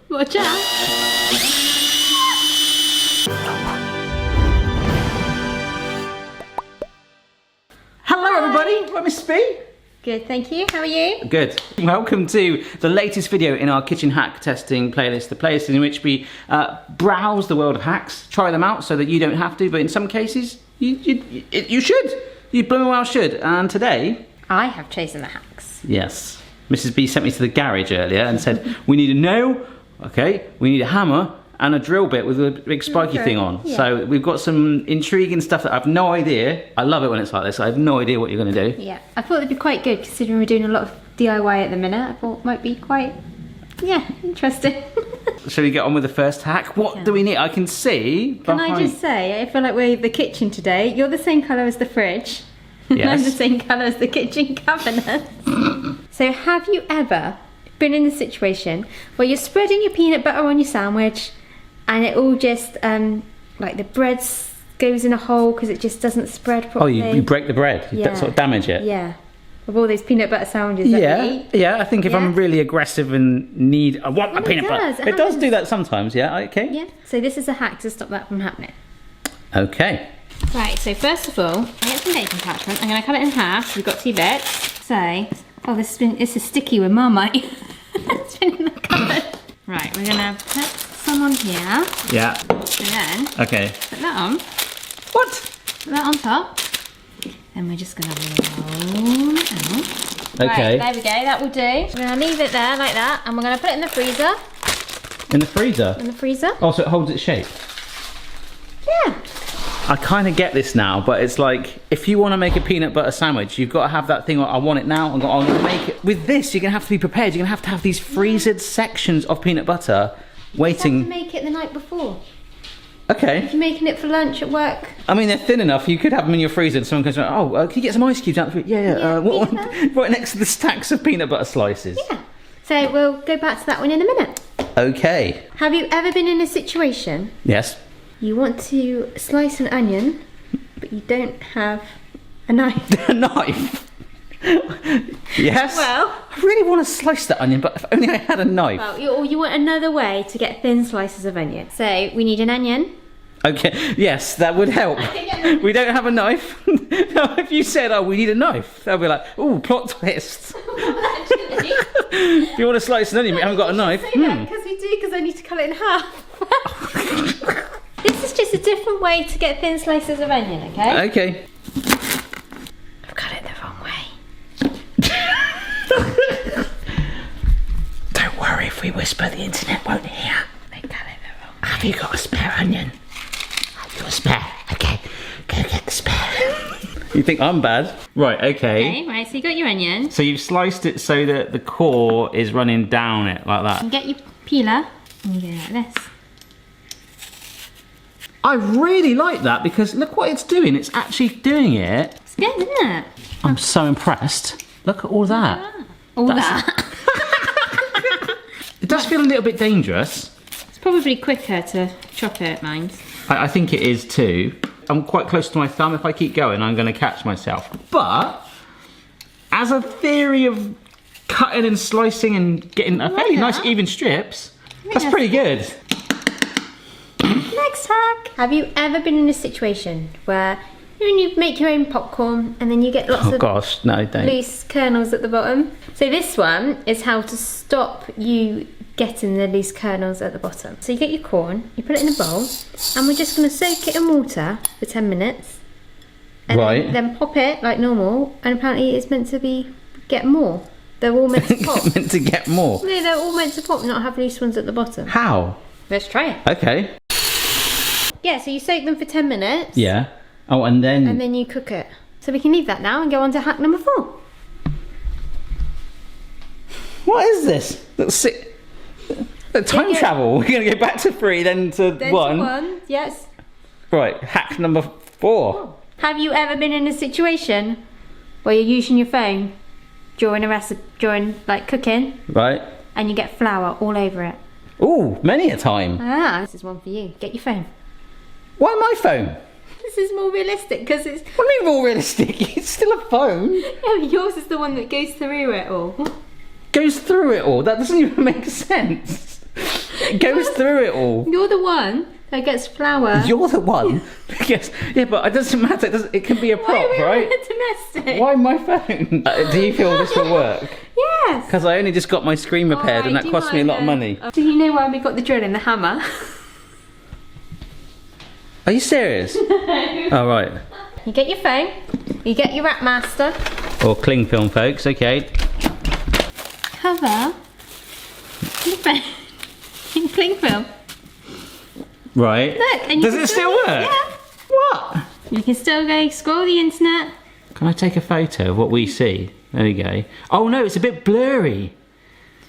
Watch out. Hello everybody, I'm Miss B. Good, thank you. How are you? Good. Welcome to the latest video in our kitchen hack testing playlist, the playlist in which we browse the world of hacks, try them out so that you don't have to, but in some cases you should. You blooming well should. And today... I have chosen the hacks. Yes. Mrs. B sent me to the garage earlier and said, we need a nail, okay, we need a hammer, and a drill bit with a big spiky thing on. Yeah. So we've got some intriguing stuff that I have no idea. I love it when it's like this. I have no idea what you're going to do. Yeah, I thought it'd be quite good considering we're doing a lot of DIY at the minute. I thought it might be quite, interesting. Shall we get on with the first hack? What do we need? I can see Can I just say, I feel like we're the kitchen today. You're the same colour as the fridge. Yes. I'm the same colour as the kitchen cabinet. So have you ever been in a situation where you're spreading your peanut butter on your sandwich and it all just, like the bread goes in a hole because it just doesn't spread Oh, properly? you break the bread. You Yeah. sort of damage it. Yeah. Of all those peanut butter sandwiches that we eat. Yeah. I think if I'm Yeah. really aggressive and I want my Well, it peanut butter. does, it It does happens. do that sometimes. Yeah. Okay. Yeah, so this is a hack to stop that from happening. Okay. Right, so first of all, I get some bacon attachment. I'm going to cut it in half. We've got 2 bits. So, oh, this is sticky with Marmite. It's been in the cupboard. Right, we're going to put some on here. Yeah. And then Okay. put that on. What? Put that on top. And we're just going to roll it out. Okay. Right, there we go. That will do. We're going to leave it there like that. And we're going to put it in the freezer. In the freezer. In the freezer. Oh, so it holds its shape. Yeah. I kind of get this now, but it's like, if you want to make a peanut butter sandwich, you've got to have that thing, I want it now, I'm going to make it. With this, you're going to have to be prepared. You're going to have these freezered sections of peanut butter You have to waiting. make it the night before. Okay. If you're making it for lunch at work. I mean, they're thin enough, you could have them in your freezer and someone comes around, oh, can you get some ice cubes out of the fridge? Yeah, what peanut one? Right next to the stacks of peanut butter slices. Yeah. So we'll go back to that one in a minute. Okay. Have you ever been in a situation Yes. you want to slice an onion, but you don't have a knife? A knife. Yes. Well. I really want to slice that onion, but if only I had a knife. Well, or you want another way to get thin slices of onion. So we need an onion. Okay, yes, that would help. We don't have a knife. Now, if you said, oh, we need a knife, they'll be like, oh, plot twist. Actually, If you want to slice an onion, but you haven't got a knife. because we do, because I need to cut it in half. This is just a different way to get thin slices of onion, okay? Okay. I've cut it the wrong way. Don't worry if we whisper, the internet won't hear. I cut it the wrong way. Have you got a spare onion? Have you got a spare? Okay, go get the spare. You think I'm bad? Right, okay. Okay, right, so you got your onion. So you've sliced it so that the core is running down it, like that. You get your peeler, and you go like this. I really like that because look what it's doing. It's actually doing it. It's good, isn't it? I'm so impressed. Look at all that. All That's- that. It does feel a little bit dangerous. It's probably quicker to chop it, mind. I think it is too. I'm quite close to my thumb. If I keep going, I'm going to catch myself. But as a theory of cutting and slicing and getting a fairly nice even strips, that's pretty good. Next hack. Have you ever been in a situation where you make your own popcorn and then you get lots Oh of gosh, no, don't. loose kernels at the bottom? So this one is how to stop you getting the loose kernels at the bottom. So you get your corn, you put it in a bowl, and we're just going to soak it in water for 10 minutes. And Right. then pop it like normal, and apparently it's meant to get more. They're all meant to pop. Meant to get more. No, they're all meant to pop, not have loose ones at the bottom. How? Let's try it. Okay. Yeah, so you soak them for 10 minutes. Yeah. Oh, and then you cook it. So we can leave that now and go on to hack number 4. what is this? Let's see. Time Yeah. travel. We're going to go back to 3, then to Then 1. to 1, yes. Right, hack number 4. Have you ever been in a situation where you're using your phone during a recipe, like cooking, Right. and you get flour all over it? Ooh, many a time. Ah, this is one for you. Get your phone. Why my phone? This is more realistic because it's. What do you mean more realistic? It's still a phone. Yeah, but yours is the one that goes through it all. Goes through it all. That doesn't even make sense. It goes through it all. You're the one that gets flour. You're the one. Yes, yeah, but it doesn't matter. It can be a prop, Why are we right? on a domestic? Why my phone? Do you feel this will work? Yes. Because I only just got my screen repaired and that cost me a lot of money. Do you know why we got the drill and the hammer? Are you serious? Oh, right. You get your phone, you get your Wrap Master. Or cling film, folks, okay. Cover your phone in cling film. Right. Look, and you Does can it still work? Yeah. What? You can still go scroll the internet. Can I take a photo of what we see? There we go. Oh no, it's a bit blurry.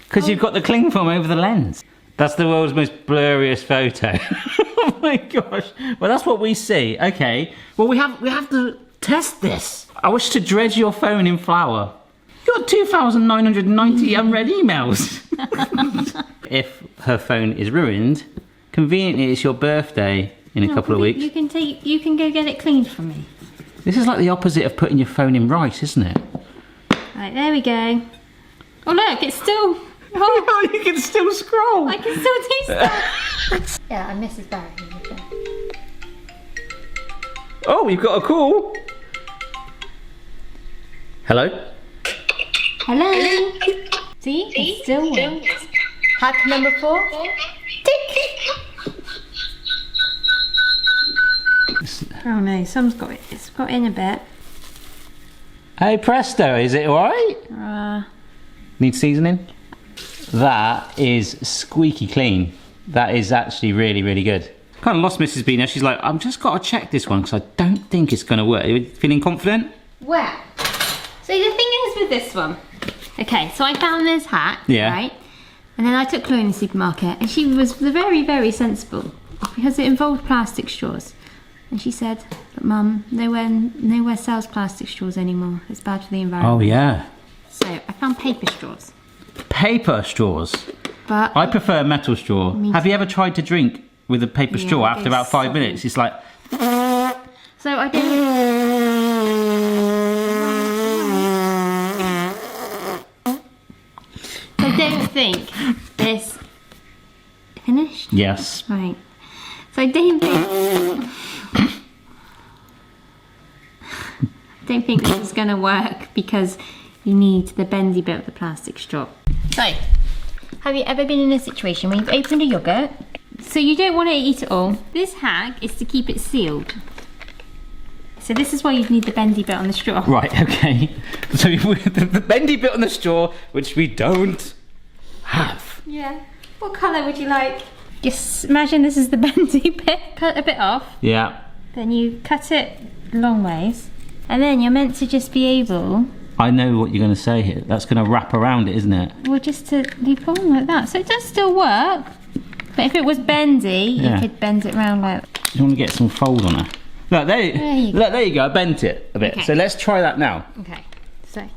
Because you've got the cling film over the lens. That's the world's most blurriest photo. Oh my gosh. Well, that's what we see. Okay. Well, we have to test this. I wish to dredge your phone in flour. You got 2,990 unread emails. If her phone is ruined, conveniently it's your birthday in a couple of weeks. You can go get it cleaned for me. This is like the opposite of putting your phone in rice, isn't it? Right, there we go. Oh look, it's still... Oh, You can still scroll. I can still do stuff. Yeah, I'm Mrs. Barry. Oh, you've got a call. Hello? Hello? See? It still works. Hack number 4. Tick! Oh no, it's got in a bit. Hey presto, is it alright? Need seasoning? That is squeaky clean. That is actually really, really good. Kind of lost Mrs. B now. She's like, I've just got to check this one because I don't think it's going to work. Are you feeling confident? Well, so the thing is with this one. Okay, so I found this hack, Yeah. right? And then I took Chloe in the supermarket and she was very, very sensible because it involved plastic straws. And she said, but Mum, nowhere sells plastic straws anymore. It's bad for the environment. Oh yeah. So I found paper straws. Paper straws. But I prefer metal straw. Have you ever tried to drink with a paper Yeah, straw it after goes about 5 soggy. minutes? It's like... so I don't. I don't think this finished. Yes. Right. So I don't think this is going to work because you need the bendy bit of the plastic straw. So, have you ever been in a situation where you've opened a yogurt, so you don't want to eat it all? This hack is to keep it sealed. So this is why you need the bendy bit on the straw. Right, okay. So the bendy bit on the straw, which we don't have. Yeah. What colour would you like? Just imagine this is the bendy bit. Cut a bit off. Yeah. Then you cut it long ways. And then you're meant to just be able... I know what you're going to say here. That's going to wrap around it, isn't it? Well, just to leave it on like that. So it does still work. But if it was bendy, Yeah. you could bend it round like... You want to get some fold on it. Look, there you go. there you go. I bent it a bit. Okay. So let's try that now. Okay. So,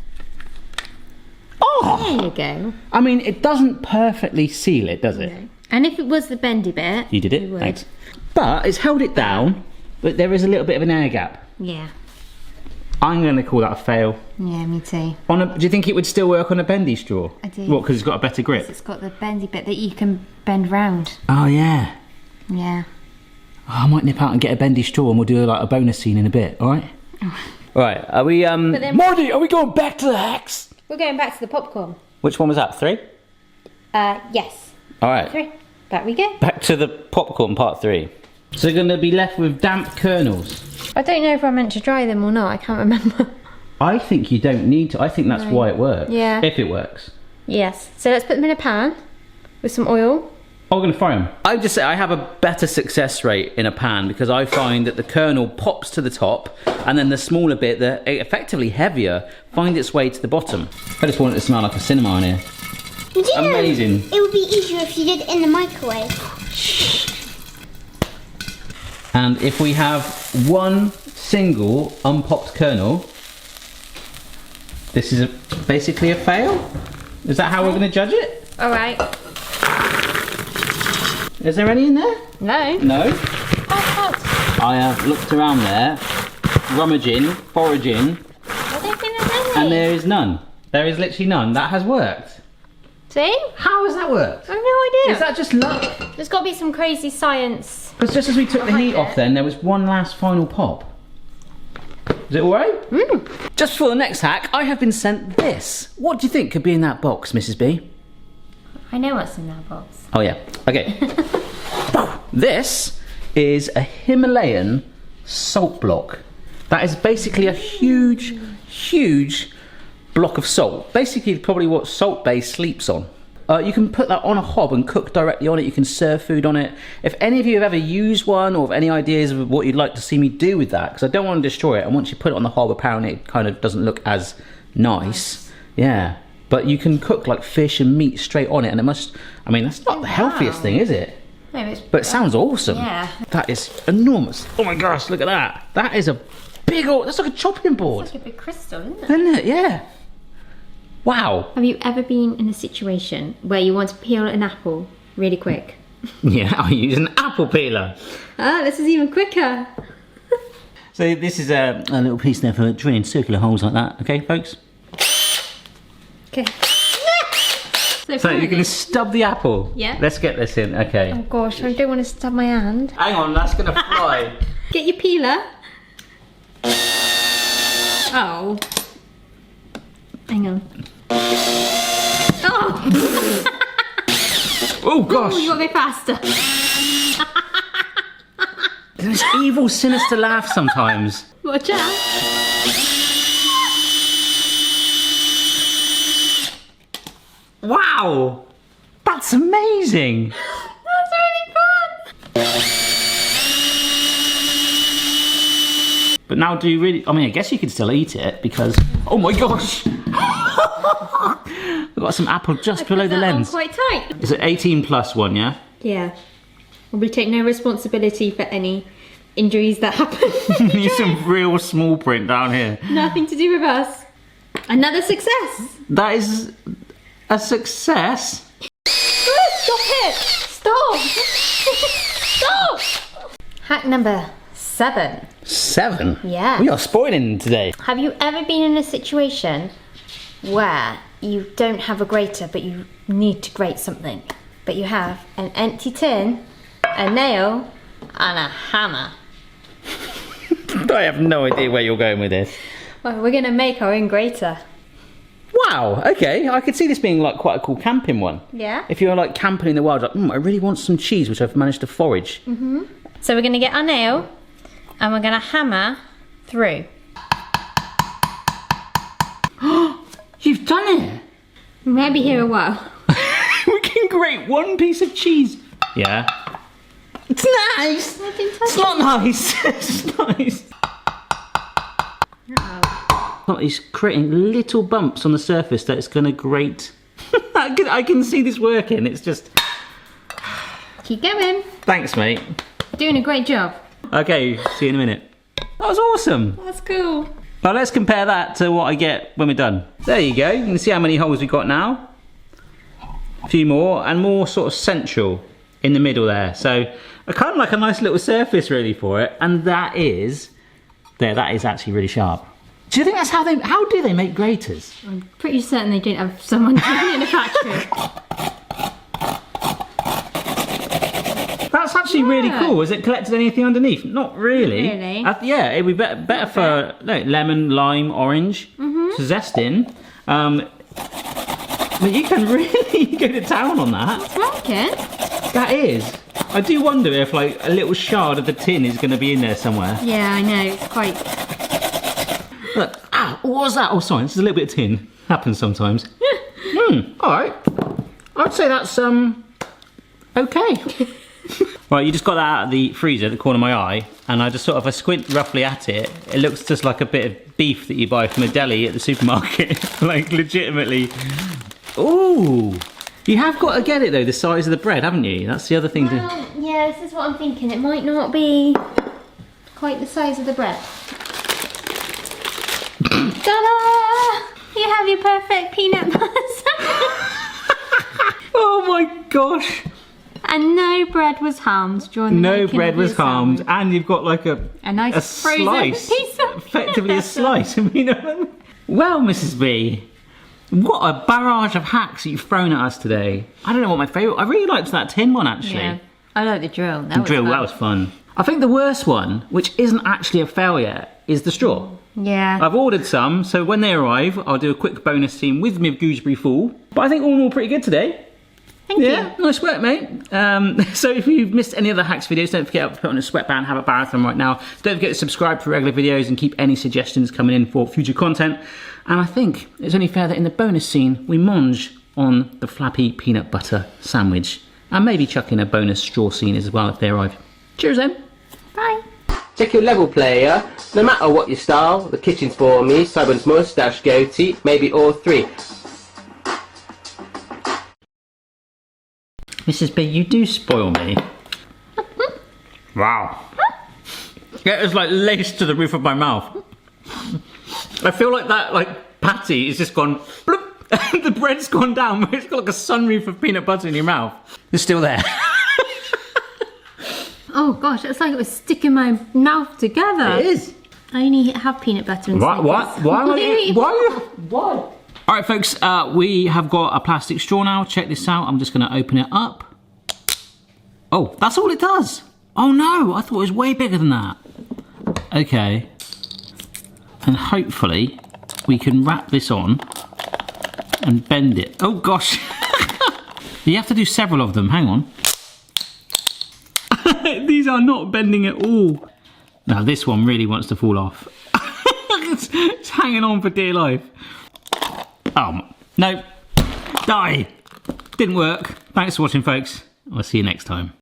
Oh! there you go. I mean, it doesn't perfectly seal it, does it? No. And if it was the bendy bit... You did it. would. Thanks. But it's held it down, but there is a little bit of an air gap. Yeah. I'm going to call that a fail. Yeah, me too. Do you think it would still work on a bendy straw? I do. What, because it's got a better grip? It's got the bendy bit that you can bend round. Oh, yeah. Yeah. Oh, I might nip out and get a bendy straw and we'll do like a bonus scene in a bit, alright? Right, are we, then- Marty, are we going back to the hacks? We're going back to the popcorn. Which one was that, 3? Yes. Alright, 3. Back we go. back to the popcorn part 3. So we're going to be left with damp kernels. I don't know if I'm meant to dry them or not. I can't remember. I think you don't need to. I think that's why it works. Yeah. If it works. Yes. So let's put them in a pan with some oil. I'm going to fry them. I just say I have a better success rate in a pan because I find that the kernel pops to the top and then the smaller bit, the effectively heavier, finds its way to the bottom. I just want it to smell like a cinema in here. Did you know Amazing. it would be easier if you did it in the microwave? And if we have one single unpopped kernel, this is basically a fail? Is that how we're going to judge it? All right. Is there any in there? No. No. Hot. I have looked around there, rummaging, foraging, I don't think there's any. and there is none. There is literally none. That has worked. See? How has that worked? I have no idea. Is that just luck? There's got to be some crazy science. Because just as we took the heat off then, there was one last final pop. Is it alright? Just for the next hack, I have been sent this. What do you think could be in that box, Mrs. B? I know what's in that box. Oh yeah, okay. This is a Himalayan salt block. That is basically a huge, huge block of salt. Basically probably what Salt Bae sleeps on. You can put that on a hob and cook directly on it. You can serve food on it. If any of you have ever used one or have any ideas of what you'd like to see me do with that, because I don't want to destroy it, and once you put it on the hob apparently it kind of doesn't look as nice. Yeah, but you can cook like fish and meat straight on it, and it must, I mean, that's not the healthiest thing, is it? No, But it sounds awesome. Yeah. That is enormous. Oh my gosh, look at that. That is a big old, that's like a chopping board. It's like a big crystal, isn't it? Isn't it? Yeah. Wow. Have you ever been in a situation where you want to peel an apple really quick? Yeah, I use an apple peeler. Ah, this is even quicker. So this is a little piece there for drilling circular holes like that. Okay, folks? Okay. So you're going to stub the apple? Yeah. Let's get this in, okay. Oh gosh, I don't want to stab my hand. Hang on, that's going to fly. Get your peeler. Oh. Hang on. Oh! Oh gosh. Oh, you got to go faster. There's evil, sinister laugh sometimes. Watch out. Wow! That's amazing! That's really fun. But now do you really, I mean, I guess you could still eat it because, oh my gosh! We've got some apple just below the lens. Quite tight. It's an 18 plus one, yeah? Yeah. We take no responsibility for any injuries that happen. Need some real small print down here. Nothing to do with us. Another success. That is a success. Stop it! Stop! Stop! Hack number 7. 7? Yeah. We are spoiling today. Have you ever been in a situation where you don't have a grater but you need to grate something? But you have an empty tin, a nail, and a hammer. I have no idea where you're going with this. Well, we're going to make our own grater. Wow, okay. I could see this being like quite a cool camping one. Yeah? If you're like camping in the wild, like, I really want some cheese, which I've managed to forage. So we're going to get our nail and we're going to hammer through. You've done it! Maybe here a while. We can grate one piece of cheese. Yeah. It's nice! It's not nice. It's nice. He's creating little bumps on the surface that it's going to grate. I can see this working. It's just... Keep going. Thanks, mate. Doing a great job. Okay, see you in a minute. That was awesome. That's cool. Well, let's compare that to what I get when we're done. There you go. You can see how many holes we've got now. A few more, and more sort of central in the middle there. So, kind of like a nice little surface really for it. And that is... There, that is actually really sharp. Do you think that's how do they make graters? I'm pretty certain they don't have someone doing it in a factory. That's actually really cool. Has it collected anything underneath? Not really. Not really. Yeah, it'd be better for lemon, lime, orange to zest in. But you can really go to town on that. It's working. That is. I do wonder if like a little shard of the tin is going to be in there somewhere. Yeah, I know. It's quite... Look, what was that? Oh, sorry, this is a little bit of tin. Happens sometimes. All right. I'd say that's okay. Right, you just got that out of the freezer at the corner of my eye, and I just I squint roughly at it. It looks just like a bit of beef that you buy from a deli at the supermarket. Like, legitimately. Ooh. You have got to get it though, the size of the bread, haven't you? That's the other thing to... Well, yeah, this is what I'm thinking. It might not be quite the size of the bread. Ta-da! You have your perfect peanut butter sandwich. Oh my gosh. And no bread was harmed during the No making bread of your was harmed, sandwich. and you've got like a nice frozen slice. piece of Effectively a slice. I mean, well, Mrs. B, What a barrage of hacks you've thrown at us today. I don't know what my favourite... I really liked that tin one, actually. Yeah. I like the drill. That was fun. I think the worst one, which isn't actually a failure, is the straw. Yeah. I've ordered some, so when they arrive, I'll do a quick bonus team with my gooseberry fool. But I think all in all pretty good today. Thank you. Nice work, mate. So if you've missed any of the hacks videos, don't forget to put on a sweatband, have a marathon right now. Don't forget to subscribe for regular videos and keep any suggestions coming in for future content. And I think it's only fair that in the bonus scene, we munge on the flappy peanut butter sandwich. And maybe chuck in a bonus straw scene as well if they arrive. Cheers then. Bye. Check your level, player. No matter what your style, the kitchen's for me. Simon's moustache, goatee, maybe all three. Mrs. B, you do spoil me. Wow. It was like laced to the roof of my mouth. I feel like that patty is just gone bloop, and the bread's gone down. It's got like a sunroof of peanut butter in your mouth. It's still there. Oh gosh, it's like it was sticking my mouth together. It is. I only have peanut butter and What? Why? All right, folks, we have got a plastic straw now. Check this out. I'm just going to open it up. Oh, that's all it does. Oh no, I thought it was way bigger than that. Okay. And hopefully we can wrap this on and bend it. Oh gosh. You have to do several of them. Hang on. These are not bending at all. Now this one really wants to fall off. It's hanging on for dear life. Oh, no. Die. Didn't work. Thanks for watching, folks. I'll see you next time.